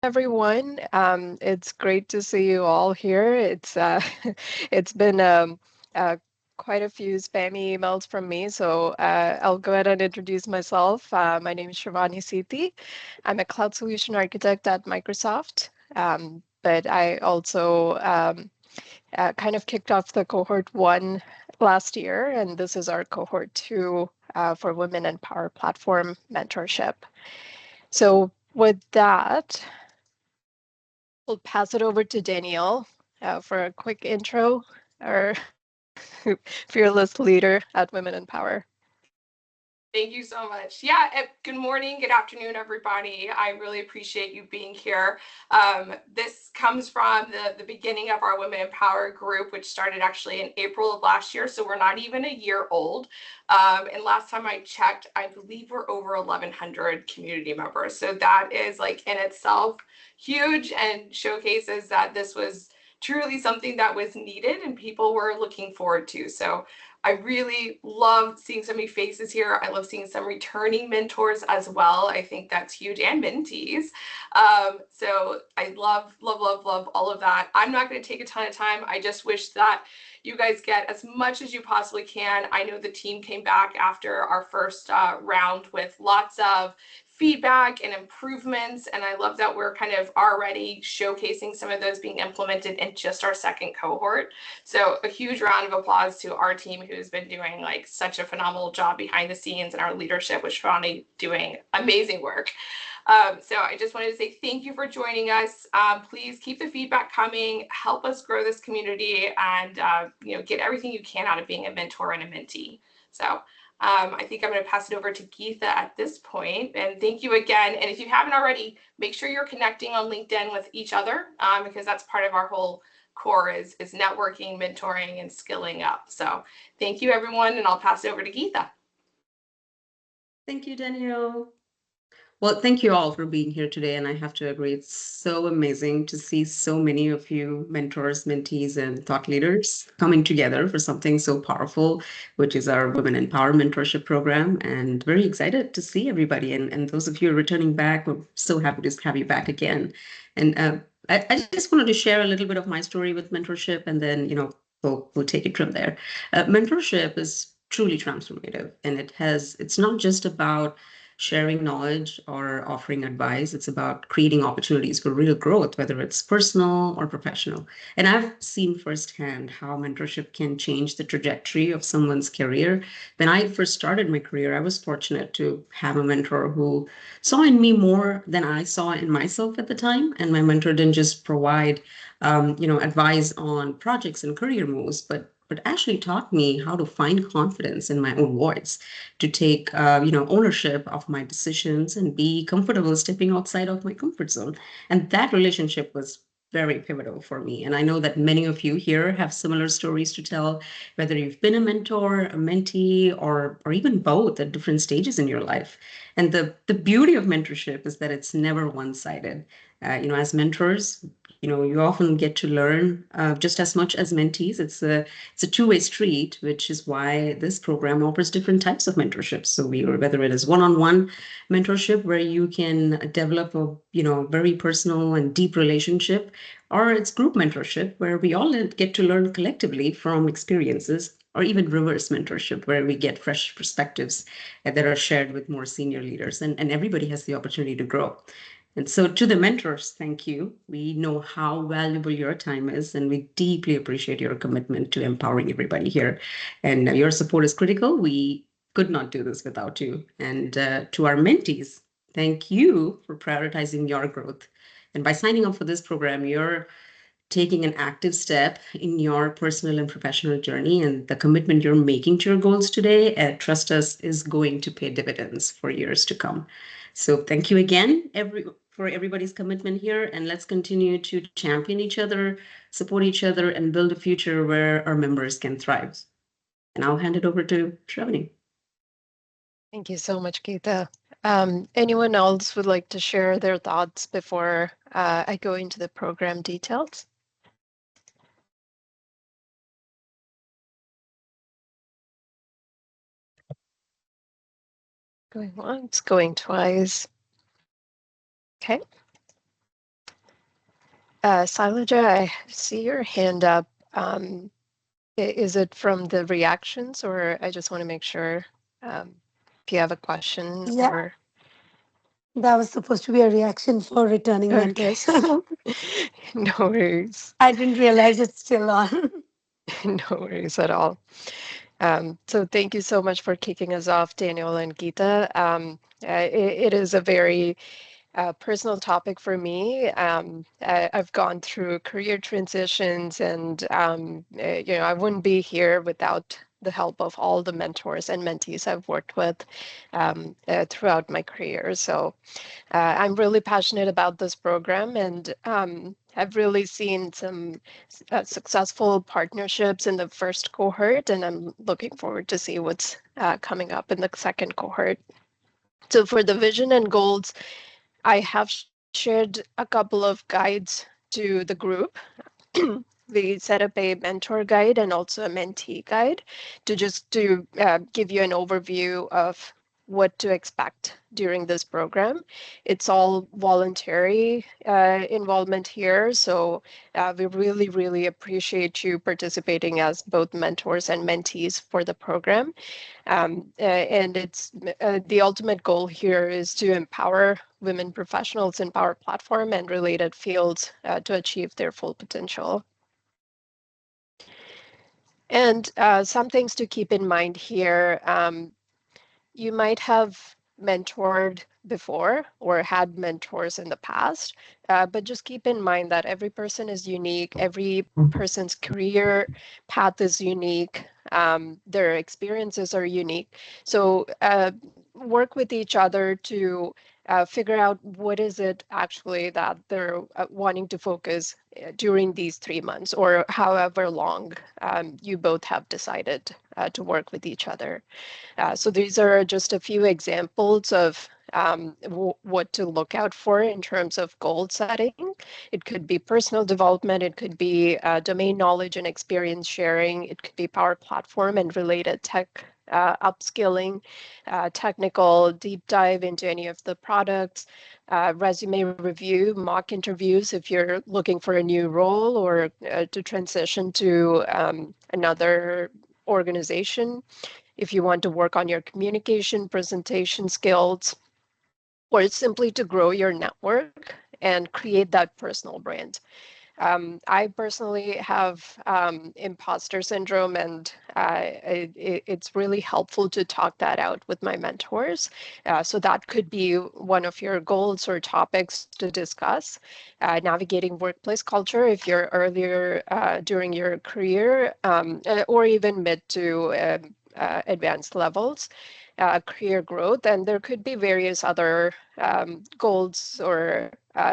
everyone. It's great to see you all here. It's been quite a few spammy emails from me, so I'll go ahead and introduce myself. My name is Shivani Sethi. I'm a cloud solution architect at Microsoft, but I also kind of kicked off the cohort 1 last year, and this is our cohort 2 for Women in Power Platform mentorship. So with that, we'll pass it over to Danielle for a quick intro, our fearless leader at Women in Power. Thank you so much. Yeah, good morning, good afternoon, everybody. I really appreciate you being here. This comes from the beginning of our Women in Power group, which started actually in April of last year, so we're not even a year old. And last time I checked, I believe we're over 1,100 community members. So that is like in itself huge and showcases that this was truly something that was needed and people were looking forward to. So I really love seeing so many faces here. I love seeing some returning mentors as well. I think that's huge, and mentees. So I love all of that. I'm not going to take a ton of time. I just wish that you guys get as much as you possibly can. I know the team came back after our first round with lots of feedback and improvements, and I love that we're kind of already showcasing some of those being implemented in just our second cohort. So a huge round of applause to our team, who's been doing like such a phenomenal job behind the scenes, and our leadership with Shivani doing amazing work. So I just wanted to say thank you for joining us. Please keep the feedback coming, help us grow this community, and get everything you can out of being a mentor and a mentee. So I think I'm going to pass it over to Geetha at this point. And thank you again. And if you haven't already, make sure you're connecting on LinkedIn with each other, because that's part of our whole core is networking, mentoring, and skilling up. So thank you, everyone. And I'll pass it over to Geetha. Thank you, Danielle. Well, thank you all for being here today. And I have to agree, it's so amazing to see so many of you mentors, mentees, and thought leaders coming together for something so powerful, which is our Women in Power Mentorship Program. And very excited to see everybody. And those of you returning back, we're so happy to have you back again. And I just wanted to share a little bit of my story with mentorship, and then, we'll take it from there. Mentorship is truly transformative, and it's not just about sharing knowledge or offering advice. It's about creating opportunities for real growth, whether it's personal or professional. And I've seen firsthand how mentorship can change the trajectory of someone's career. When I first started my career, I was fortunate to have a mentor who saw in me more than I saw in myself at the time. And my mentor didn't just provide, advice on projects and career moves, but actually taught me how to find confidence in my own voice, to take ownership of my decisions and be comfortable stepping outside of my comfort zone. And that relationship was very pivotal for me. And I know that many of you here have similar stories to tell, whether you've been a mentor, a mentee, or even both at different stages in your life. And the beauty of mentorship is that it's never one-sided. As mentors, you often get to learn just as much as mentees. It's a two-way street, which is why this program offers different types of mentorships. So whether it is one-on-one mentorship where you can develop a very personal and deep relationship, or it's group mentorship where we all get to learn collectively from experiences, or even reverse mentorship where we get fresh perspectives that are shared with more senior leaders, and everybody has the opportunity to grow. And so, to the mentors, thank you. We know how valuable your time is, and we deeply appreciate your commitment to empowering everybody here. And your support is critical. We could not do this without you. And to our mentees, thank you for prioritizing your growth. And by signing up for this program, you're taking an active step in your personal and professional journey, and the commitment you're making to your goals today, trust us, is going to pay dividends for years to come. So thank you again, for everybody's commitment here, and let's continue to champion each other, support each other, and build a future where our members can thrive. And I'll hand it over to Shravani. Thank you so much, Geetha. Anyone else would like to share their thoughts before I go into the program details? Going once, going twice. Okay. Sailaja, I see your hand up. Is it from the reactions, or I just want to make sure if you have a question Yeah, or that was supposed to be a reaction for returning okay. mentors. No worries. I didn't realize it's still on. No worries at all. So thank you so much for kicking us off, Daniel and Geeta. It is a very personal topic for me. I've gone through career transitions, and I wouldn't be here without the help of all the mentors and mentees I've worked with throughout my career. So I'm really passionate about this program, and I've really seen some successful partnerships in the first cohort, and I'm looking forward to see what's coming up in the second cohort. So for the vision and goals, I have shared a couple of guides to the group. We set up a mentor guide and also a mentee guide to give you an overview of what to expect during this program. It's all voluntary involvement here, so we really, really appreciate you participating as both mentors and mentees for the program. And it's the ultimate goal here is to empower women professionals in Power Platform and related fields to achieve their full potential. And some things to keep in mind here. You might have mentored before or had mentors in the past, but just keep in mind that every person is unique. Every person's career path is unique. Their experiences are unique. So work with each other to figure out what is it actually that they're wanting to focus during these 3 months or however long you both have decided to work with each other. So these are just a few examples of what to look out for in terms of goal setting. It could be personal development, it could be domain knowledge and experience sharing, it could be Power Platform and related tech upskilling, technical deep dive into any of the products, resume review, mock interviews if you're looking for a new role or to transition to another organization, if you want to work on your communication, presentation skills, or it's simply to grow your network and create that personal brand. I personally have imposter syndrome, and it's really helpful to talk that out with my mentors. So that could be one of your goals or topics to discuss. Navigating workplace culture if you're earlier during your career or even mid to advanced levels. Career growth, and there could be various other goals or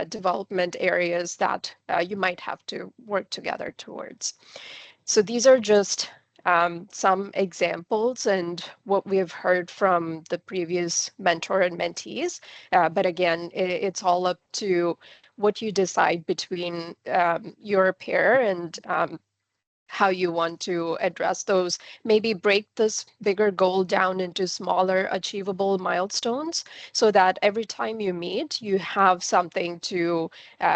development areas that you might have to work together towards. So these are just some examples and what we have heard from the previous mentor and mentees. But again, it's all up to what you decide between your pair and how you want to address those. Maybe break this bigger goal down into smaller achievable milestones so that every time you meet, you have something to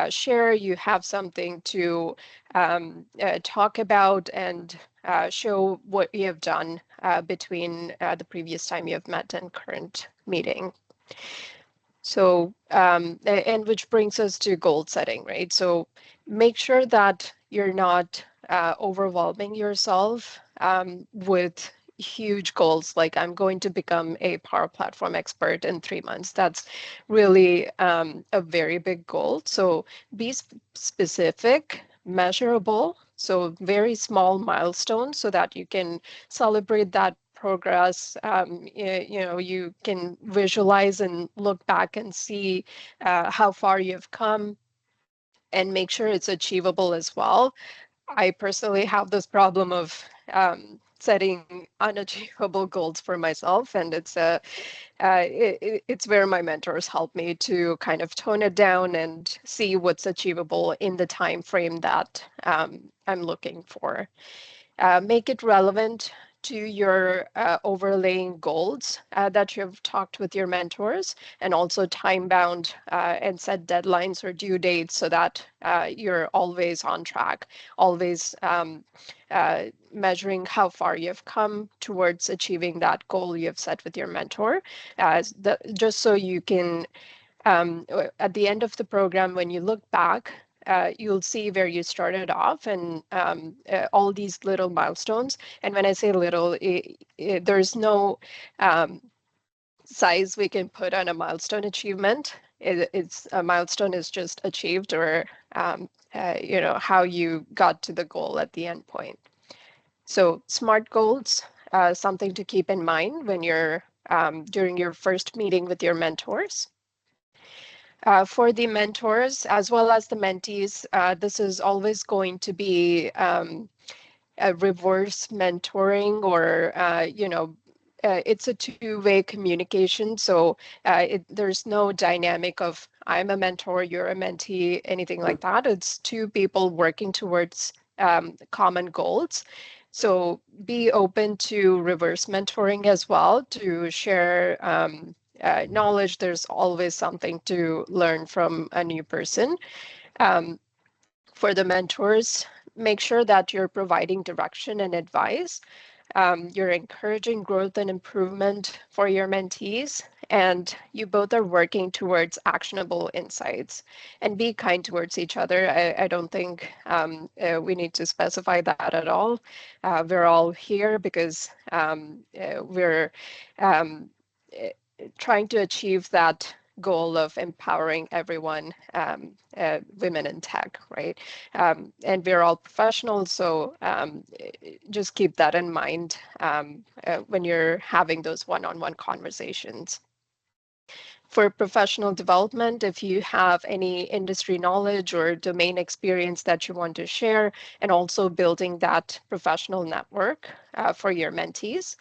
share, you have something to talk about and show what you have done between the previous time you have met and current meeting. So, and which brings us to goal setting, right? So make sure that you're not overwhelming yourself with huge goals like I'm going to become a Power Platform expert in 3 months. That's really a very big goal. So be specific, measurable, so very small milestones so that you can celebrate that progress. You can visualize and look back and see how far you've come and make sure it's achievable as well. I personally have this problem of setting unachievable goals for myself, and it's where my mentors help me to kind of tone it down and see what's achievable in the time frame that I'm looking for. Make it relevant to your overlaying goals that you've talked with your mentors, and also time-bound and set deadlines or due dates so that you're always on track, always measuring how far you've come towards achieving that goal you've set with your mentor, just so you can at the end of the program, when you look back, you'll see where you started off and all these little milestones. And when I say little, there's no size we can put on a milestone achievement. It's a milestone is just achieved, or how you got to the goal at the end point. So SMART goals, something to keep in mind when you're during your first meeting with your mentors. For the mentors as well as the mentees, this is always going to be a reverse mentoring, or it's a two-way communication. So there's no dynamic of I'm a mentor, you're a mentee, anything like that. It's two people working towards common goals. So be open to reverse mentoring as well, to share knowledge. There's always something to learn from a new person. For the mentors, make sure that you're providing direction and advice. You're encouraging growth and improvement for your mentees, and you both are working towards actionable insights. And be kind towards each other. I don't think we need to specify that at all. We're all here because we're um, eh, trying to achieve that goal of empowering everyone, women in tech, right? And we're all professionals, so just keep that in mind when you're having those one-on-one conversations. For professional development, if you have any industry knowledge or domain experience that you want to share, and also building that professional network for your mentees.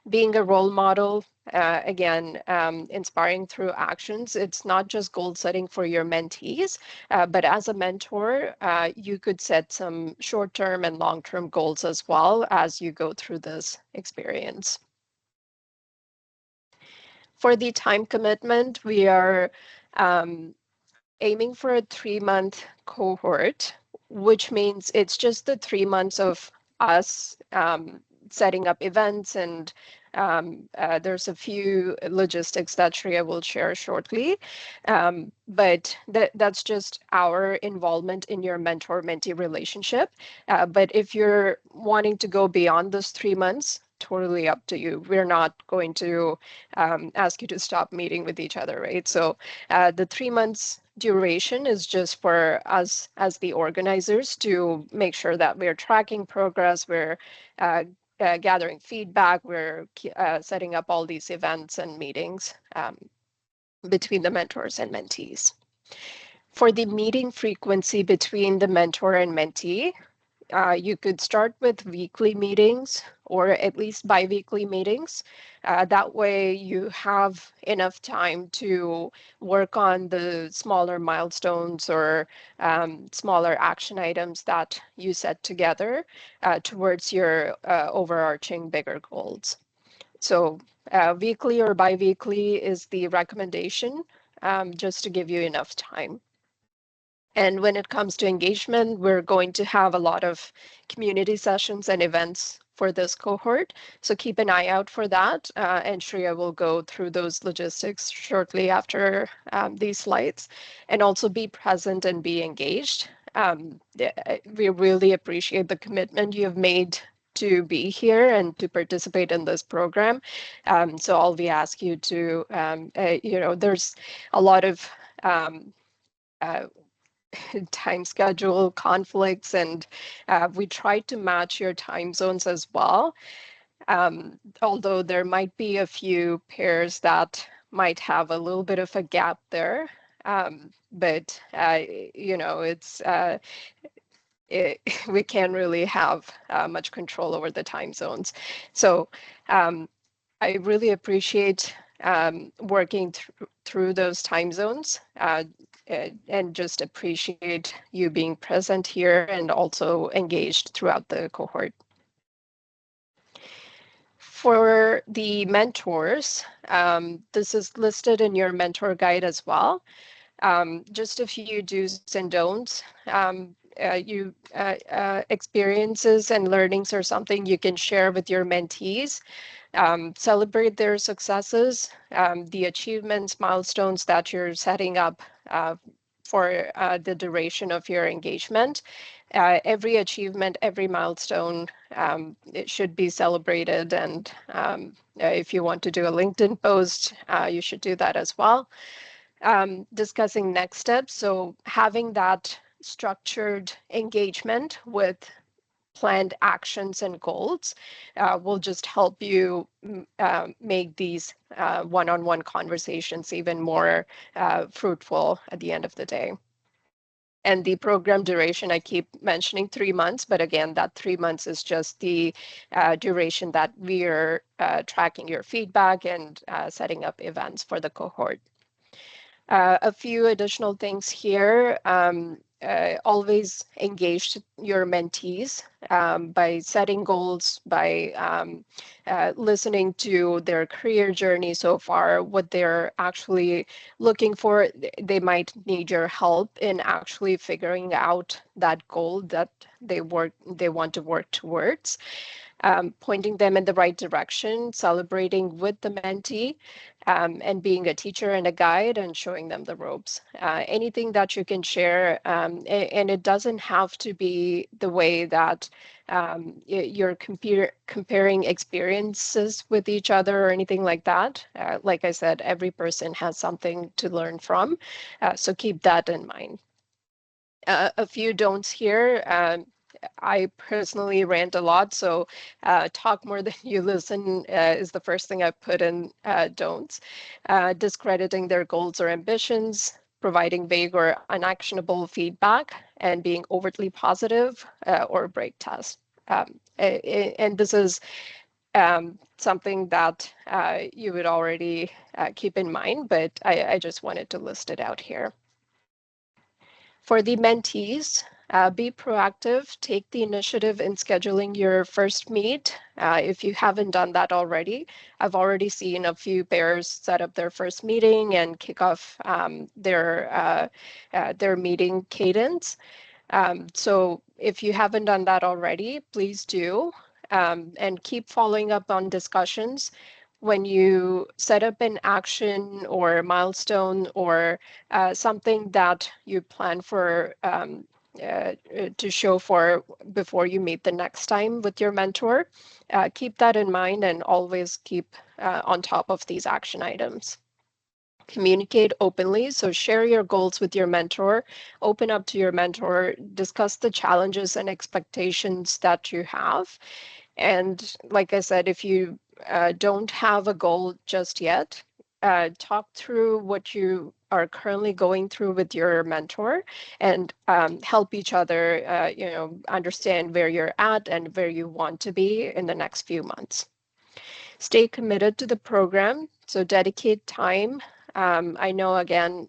Being a role model, again, inspiring through actions. It's not just goal setting for your mentees, but as a mentor, you could set some short-term and long-term goals as well as you go through this experience. For the time commitment, we are aiming for a 3-month cohort, which means it's just the 3 months of us setting up events, and there's a few logistics that Shreya will share shortly. But that's just our involvement in your mentor-mentee relationship. But if you're wanting to go beyond those 3 months, totally up to you. We're not going to ask you to stop meeting with each other, right? So the 3 months duration is just for us as the organizers to make sure that we're tracking progress, we're gathering feedback, we're setting up all these events and meetings between the mentors and mentees. For the meeting frequency between the mentor and mentee, you could start with weekly meetings or at least bi-weekly meetings. That way you have enough time to work on the smaller milestones or smaller action items that you set together towards your overarching bigger goals. So weekly or bi-weekly is the recommendation, just to give you enough time. And when it comes to engagement, we're going to have a lot of community sessions and events for this cohort. So keep an eye out for that. And Shreya will go through those logistics shortly after these slides. And also be present and be engaged. We really appreciate the commitment you have made to be here and to participate in this program. So all we ask you to, there's a lot of time schedule conflicts, and we try to match your time zones as well. Although there might be a few pairs that might have a little bit of a gap there. But it's we can't really have much control over the time zones. So I really appreciate working through those time zones, and just appreciate you being present here and also engaged throughout the cohort. For the mentors, this is listed in your mentor guide as well. Just a few do's and don'ts. Experiences and learnings are something you can share with your mentees. Celebrate their successes, the achievements, milestones that you're setting up for the duration of your engagement. Every achievement, every milestone, it should be celebrated. And if you want to do a LinkedIn post, you should do that as well. Discussing next steps. So having that structured engagement with planned actions and goals will just help you make these one-on-one conversations even more fruitful at the end of the day. And the program duration, I keep mentioning 3 months, but again, that 3 months is just the duration that we're tracking your feedback and setting up events for the cohort. A few additional things here. Always engage your mentees by setting goals, by listening to their career journey so far, what they're actually looking for. They might need your help in actually figuring out that goal that they want to work towards. Pointing them in the right direction, celebrating with the mentee, and being a teacher and a guide and showing them the ropes. Anything that you can share, and it doesn't have to be the way that you're comparing experiences with each other or anything like that. Like I said, every person has something to learn from, so keep that in mind. A few don'ts here. I personally rant a lot, so talk more than you listen is the first thing I put in don'ts. Discrediting their goals or ambitions, providing vague or unactionable feedback, and being overtly positive or break test. And this is something that you would already keep in mind, but I just wanted to list it out here. For the mentees, be proactive, take the initiative in scheduling your first meet. If you haven't done that already, I've already seen a few pairs set up their first meeting and kick off their meeting cadence. So if you haven't done that already, please do, and keep following up on discussions. When you set up an action or milestone or something that you plan for to show for before you meet the next time with your mentor, keep that in mind and always keep on top of these action items. Communicate openly. So share your goals with your mentor, open up to your mentor, discuss the challenges and expectations that you have. And like I said, if you don't have a goal just yet, talk through what you are currently going through with your mentor and help each other, understand where you're at and where you want to be in the next few months. Stay committed to the program. So dedicate time. I know, again,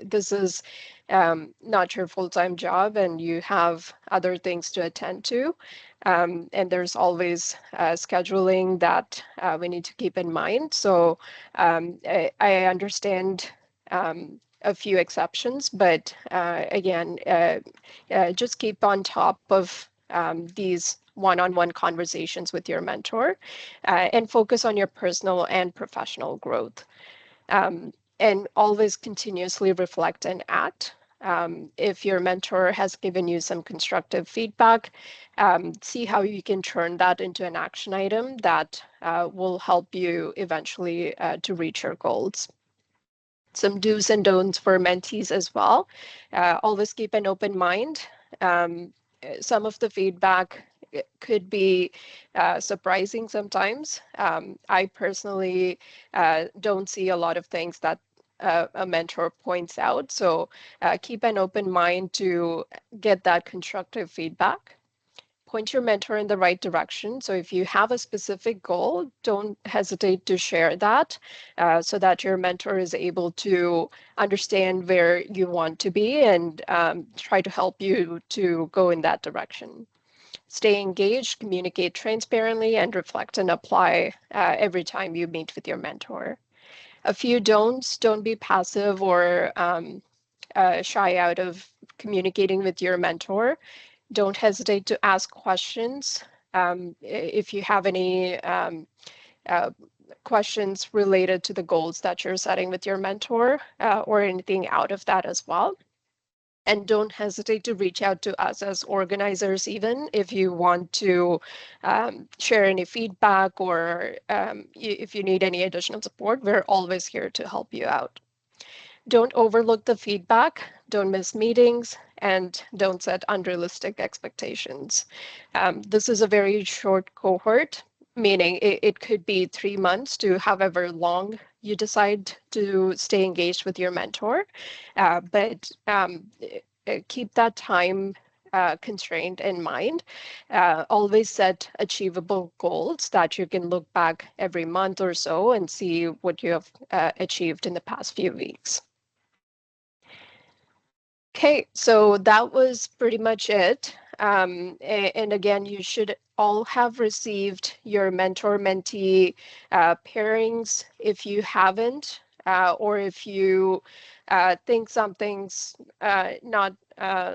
this is not your full-time job and you have other things to attend to. And there's always scheduling that we need to keep in mind. So I understand a few exceptions, but again, just keep on top of these one-on-one conversations with your mentor and focus on your personal and professional growth. And always continuously reflect and act. If your mentor has given you some constructive feedback, see how you can turn that into an action item that will help you eventually to reach your goals. Some do's and don'ts for mentees as well. Always keep an open mind. Some of the feedback could be surprising sometimes. I personally don't see a lot of things that a mentor points out. So keep an open mind to get that constructive feedback. Point your mentor in the right direction. So if you have a specific goal, don't hesitate to share that so that your mentor is able to understand where you want to be and try to help you to go in that direction. Stay engaged, communicate transparently, and reflect and apply every time you meet with your mentor. A few don'ts: don't be passive or shy out of communicating with your mentor. Don't hesitate to ask questions. If you have any uh, questions related to the goals that you're setting with your mentor or anything out of that as well. And don't hesitate to reach out to us as organizers, even if you want to share any feedback or if you need any additional support, we're always here to help you out. Don't overlook the feedback, don't miss meetings, and don't set unrealistic expectations. This is a very short cohort, meaning it could be 3 months to however long you decide to stay engaged with your mentor. But keep that time constraint in mind. Always set achievable goals that you can look back every month or so and see what you have achieved in the past few weeks. Okay, so that was pretty much it. And again, you should all have received your mentor-mentee pairings. If you haven't, or if you think something's not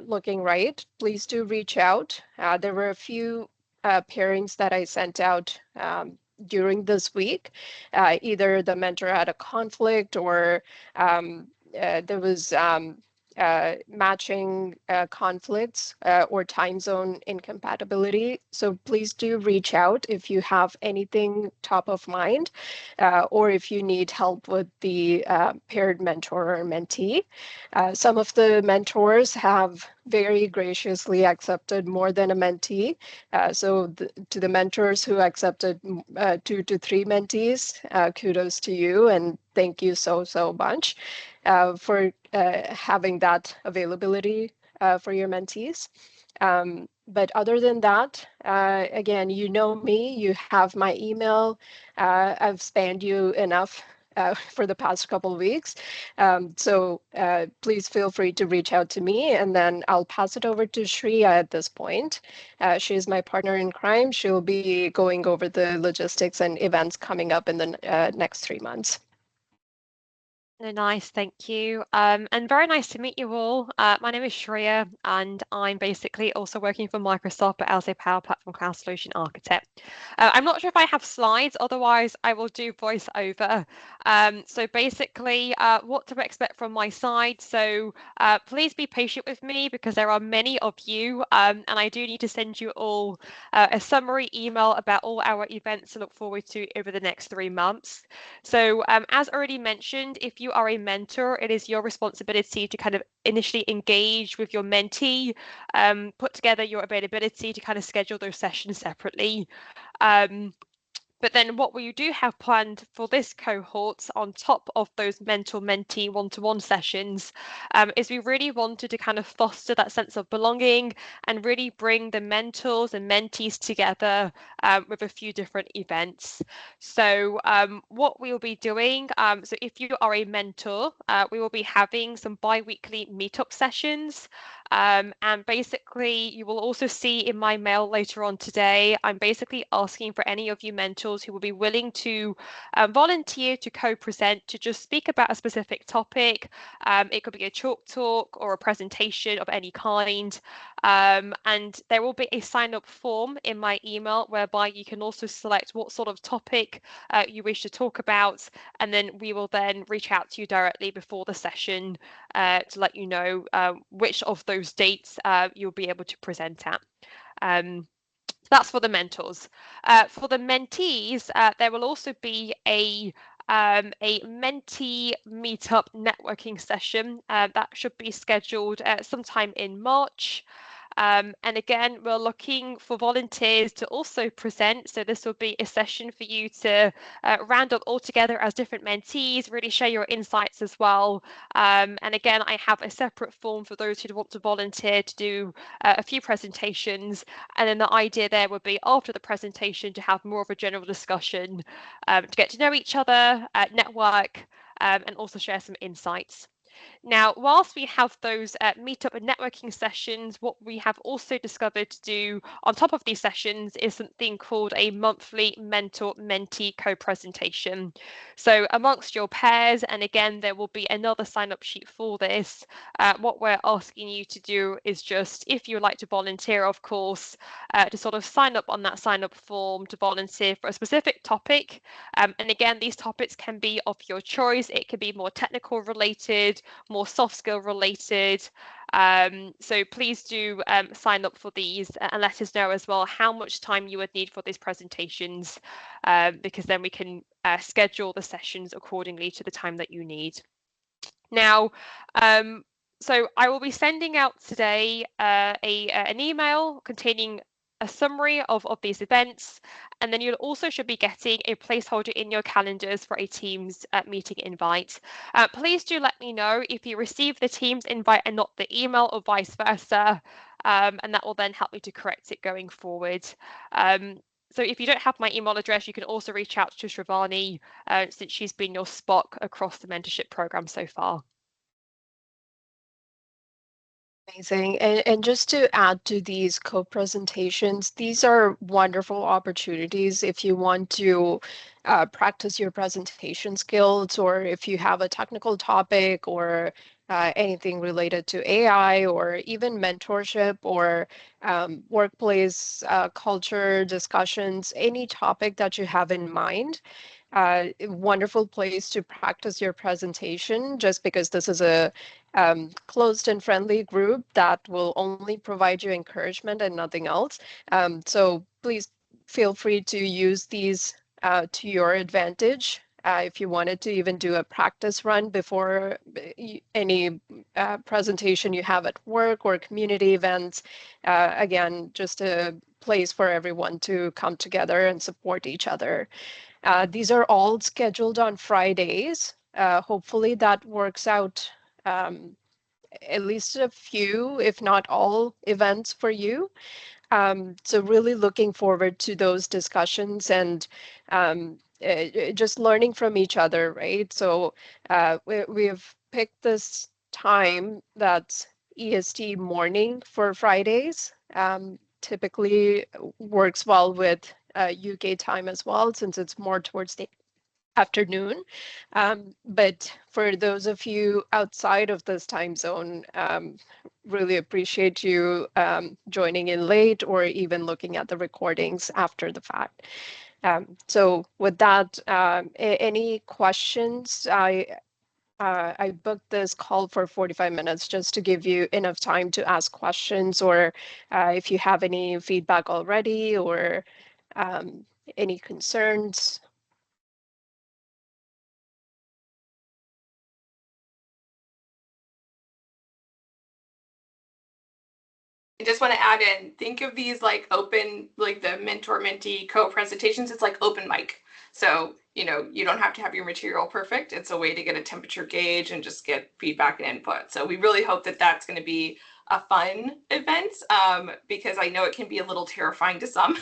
looking right, please do reach out. There were a few pairings that I sent out during this week. Either the mentor had a conflict or there was matching conflicts or time zone incompatibility. So please do reach out if you have anything top of mind or if you need help with the paired mentor or mentee. Some of the mentors have very graciously accepted more than a mentee. To the mentors who accepted 2 to 3 mentees, kudos to you and thank you so much for having that availability for your mentees. But other than that, again, you know me, you have my email. I've spammed you enough for the past couple of weeks. So please feel free to reach out to me and then I'll pass it over to Shreya at this point. She's my partner in crime. She'll be going over the logistics and events coming up in the next 3 months. Nice, thank you. And very nice to meet you all. My name is Shreya, and I'm basically also working for Microsoft as a Power Platform Cloud Solution Architect. I'm not sure if I have slides, otherwise I will do voiceover. So basically, what to expect from my side. So please be patient with me because there are many of you, and I do need to send you all a summary email about all our events to look forward to over the next 3 months. So as already mentioned, if you are a mentor, it is your responsibility to kind of initially engage with your mentee, put together your availability to kind of schedule those sessions separately. But then what we do have planned for this cohort on top of those mentor-mentee one-to-one sessions is we really wanted to kind of foster that sense of belonging and really bring the mentors and mentees together with a few different events. So what we'll be doing, so if you are a mentor, we will be having some bi-weekly meetup sessions. And basically, you will also see in my mail later on today, I'm basically asking for any of you mentors who will be willing to volunteer to co-present, to just speak about a specific topic. It could be a chalk talk or a presentation of any kind. And there will be a sign-up form in my email whereby you can also select what sort of topic you wish to talk about. And then we will then reach out to you directly before the session to let you know which of those dates you'll be able to present at. That's for the mentors. For the mentees, there will also be a mentee meetup networking session that should be scheduled sometime in March. And again, we're looking for volunteers to also present. So this will be a session for you to round up all together as different mentees, really share your insights as well. And again, I have a separate form for those who want to volunteer to do a few presentations. And then the idea there would be after the presentation to have more of a general discussion, to get to know each other, network, and also share some insights. Now, whilst we have those meetup and networking sessions, what we have also discovered to do on top of these sessions is something called a monthly mentor-mentee co-presentation. So amongst your pairs, and again, there will be another sign-up sheet for this, what we're asking you to do is just, if you would like to volunteer, of course, to sort of sign up on that sign-up form to volunteer for a specific topic. And again, these topics can be of your choice. It can be more technical related, more soft skill related. So please do sign up for these and let us know as well how much time you would need for these presentations, because then we can schedule the sessions accordingly to the time that you need. Now, so I will be sending out today an email containing a summary of these events, and then you also should be getting a placeholder in your calendars for a Teams meeting invite. Please do let me know if you receive the Teams invite and not the email, or vice versa, and that will then help me to correct it going forward. So if you don't have my email address, you can also reach out to Shravani, since she's been your SPOC across the mentorship program so far. Amazing. And just to add to these co-presentations, these are wonderful opportunities if you want to practice your presentation skills, or if you have a technical topic, or anything related to AI, or even mentorship, or workplace culture discussions, any topic that you have in mind. Wonderful place to practice your presentation, just because this is a closed and friendly group that will only provide you encouragement and nothing else. So please feel free to use these to your advantage. If you wanted to even do a practice run before any presentation you have at work or community events, again, just a place for everyone to come together and support each other. These are all scheduled on Fridays. Hopefully that works out, at least a few, if not all, events for you. So really looking forward to those discussions, and just learning from each other, right? So we've picked this time that's EST morning for Fridays. Typically works well with UK time as well, since it's more towards the afternoon. But for those of you outside of this time zone, really appreciate you joining in late, or even looking at the recordings after the fact. So with that, any questions? I booked this call for 45 minutes just to give you enough time to ask questions, or if you have any feedback already, or any concerns. I just want to add in, think of these like open, like the mentor mentee co-presentations, it's like open mic. So, you don't have to have your material perfect. It's a way to get a temperature gauge and just get feedback and input. So we really hope that that's going to be a fun event, because I know it can be a little terrifying to some.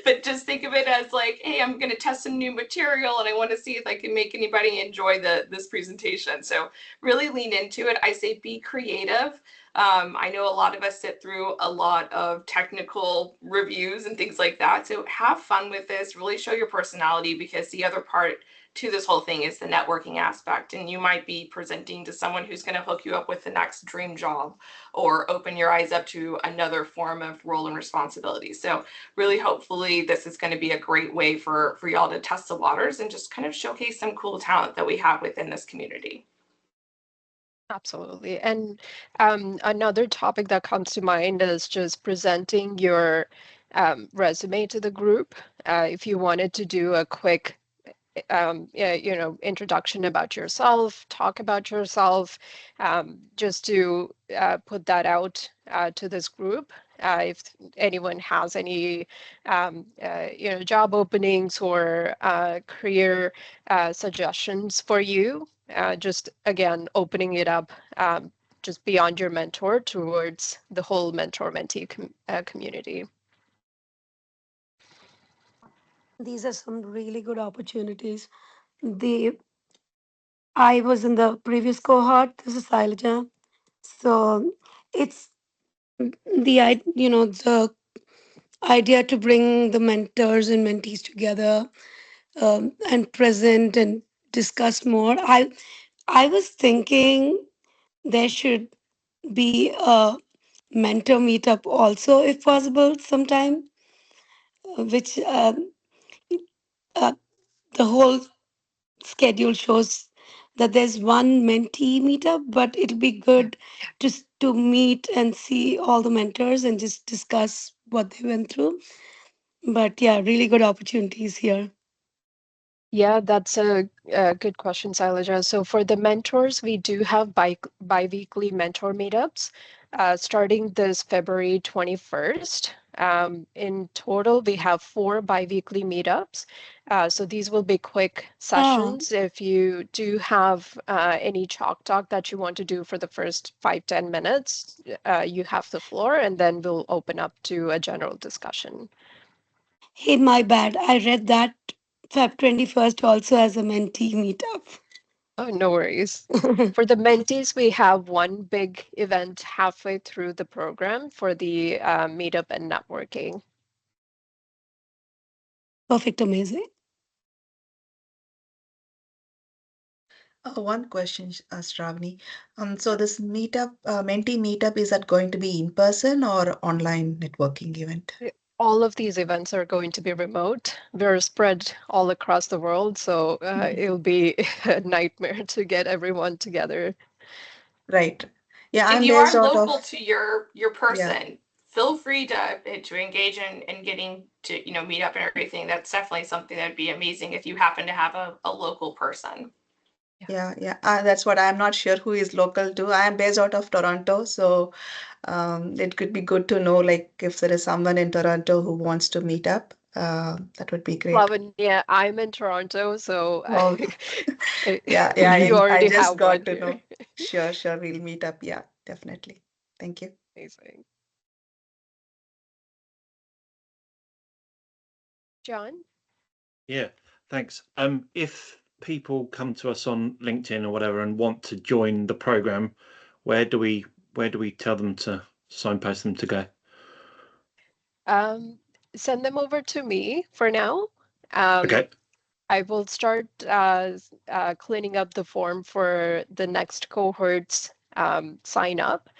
But just think of it as like, hey, I'm going to test some new material and I want to see if I can make anybody enjoy this presentation. So really lean into it. I say be creative. I know a lot of us sit through a lot of technical reviews and things like that. So have fun with this, really show your personality, because the other part to this whole thing is the networking aspect. And you might be presenting to someone who's going to hook you up with the next dream job, or open your eyes up to another form of role and responsibility. So really, hopefully this is going to be a great way for y'all to test the waters and just kind of showcase some cool talent that we have within this community. Absolutely. And another topic that comes to mind is just presenting your resume to the group. If you wanted to do a quick, yeah, introduction about yourself, talk about yourself, just to put that out to this group. If anyone has any, job openings, or career suggestions for you, just again, opening it up, just beyond your mentor towards the whole mentor-mentee community. These are some really good opportunities. The I was in the previous cohort. This is Sailaja. So it's the idea to bring the mentors and mentees together, and present and discuss more. I was thinking there should be a mentor meetup also, if possible, sometime, which uh, the whole schedule shows that there's one mentee meetup, but it'll be good just to meet and see all the mentors and just discuss what they went through. But yeah, really good opportunities here. Yeah, that's a good question, Sailaja. So for the mentors, we do have bi-weekly mentor meetups starting this February 21st. In total, we have 4 bi-weekly meetups. So these will be quick Oh, sessions. If you do have any chalk talk that you want to do for the first 5-10 minutes, you have the floor, and then we'll open up to a general discussion. hey, my bad. I read that Feb 21st also as a mentee meetup. Oh, no worries. For the mentees, we have one big event halfway through the program for the meetup and networking. Perfect, amazing. One question, Shravani. So this meetup, mentee meetup, is that going to be in person or online networking event? All of these events are going to be remote. We're spread all across the world, so it'll be a nightmare to get everyone together. Right. Yeah, If I'm you based are out local of, to your yeah. person, feel free to engage in getting to meet up and everything. That's definitely something that'd be amazing if you happen to have a local person. Yeah, yeah. That's what I'm not sure who is local to. I am based out of Toronto, so it could be good to know, like, if there is someone in Toronto who wants to meet up, that would be great. Lavanya, I'm in Toronto, so Oh, yeah, yeah. you I already just have got one to here. know. Sure, sure. We'll meet up. Yeah, definitely. Thank you. Amazing. John? Yeah, thanks. If people come to us on LinkedIn or whatever and want to join the program, where do we tell them to signpost them to go? Um, Send them over to me for now. Um, Okay. I will start cleaning up the form for the next cohort's sign up.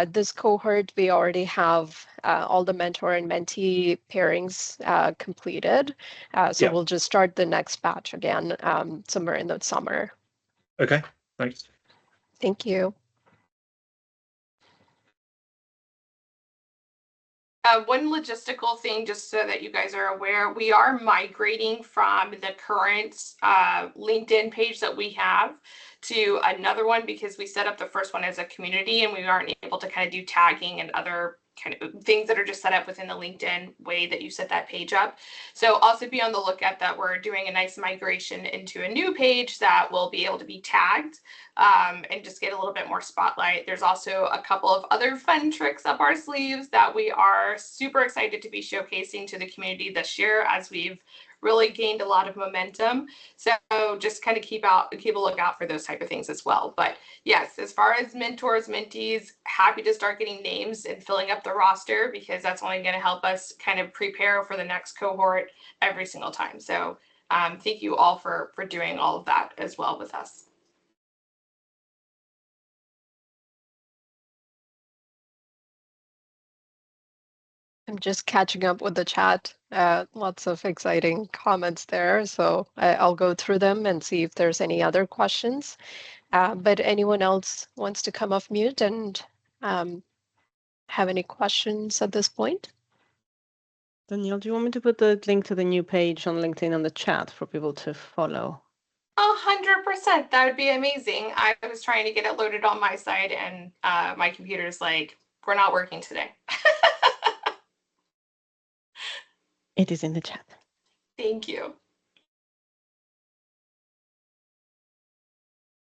This cohort, we already have all the mentor and mentee pairings completed. So Yeah. we'll just start the next batch again somewhere in the summer. Okay. Thanks. Thank you. One logistical thing, just so that you guys are aware, we are migrating from the current LinkedIn page that we have to another one because we set up the first one as a community and we aren't able to kind of do tagging and other kind of things that are just set up within the LinkedIn way that you set that page up. So also be on the lookout that we're doing a nice migration into a new page that will be able to be tagged and just get a little bit more spotlight. There's also a couple of other fun tricks up our sleeves that we are super excited to be showcasing to the community this year as we've really gained a lot of momentum. So just kind of keep a lookout for those type of things as well. But yes, as far as mentors, mentees, happy to start getting names and filling up the roster because that's only going to help us kind of prepare for the next cohort every single time. So thank you all for doing all of that as well with us. I'm just catching up with the chat. Lots of exciting comments there. So I'll go through them and see if there's any other questions. But anyone else wants to come off mute and um, have any questions at this point? Danielle, do you want me to put the link to the new page on LinkedIn on the chat for people to follow? 100%. That would be amazing. I was trying to get it loaded on my side and my computer's like, we're not working today. It is in the chat. Thank you.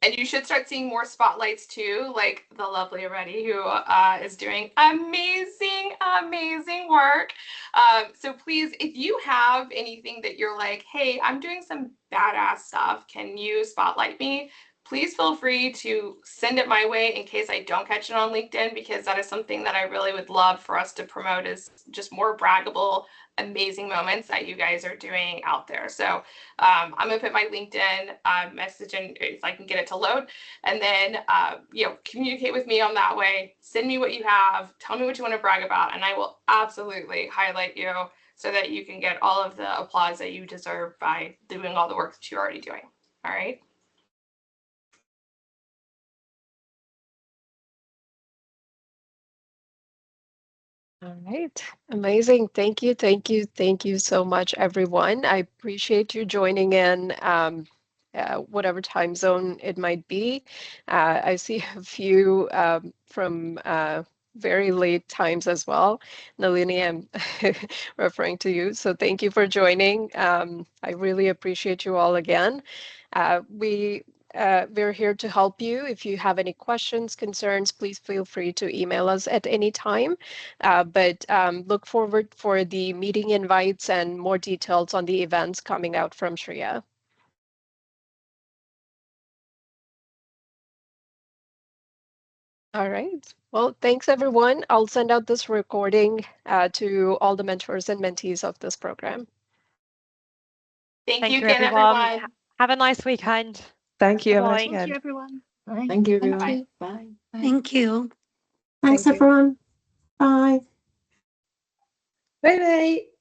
And you should start seeing more spotlights too, like the lovely Reddy, who is doing amazing, amazing work. So please, if you have anything that you're like, hey, I'm doing some badass stuff, can you spotlight me? please feel free to send it my way in case I don't catch it on LinkedIn, because that is something that I really would love for us to promote, is just more braggable, amazing moments that you guys are doing out there. So I'm gonna put my LinkedIn message in if I can get it to load, and then communicate with me on that way. Send me what you have, tell me what you want to brag about, and I will absolutely highlight you so that you can get all of the applause that you deserve by doing all the work that you're already doing. All right. All right. Amazing. Thank you. Thank you. Thank you so much, everyone. I appreciate you joining in, whatever time zone it might be. I see a few from very late times as well. Nalini, I'm referring to you. So thank you for joining. I really appreciate you all again. We're here to help you. If you have any questions, concerns, please feel free to email us at any time. But look forward for the meeting invites and more details on the events coming out from Shreya. All right. Well, thanks, everyone. I'll send out this recording to all the mentors and mentees of this program. Thank you you, again, everyone. Have a nice weekend. Thank you. Have a Bye-bye. nice Thank you, weekend. everyone. Bye. Thank you, Bye. everyone. Bye. Bye. Thank you. Thanks, Thank you. everyone. Bye. Bye bye.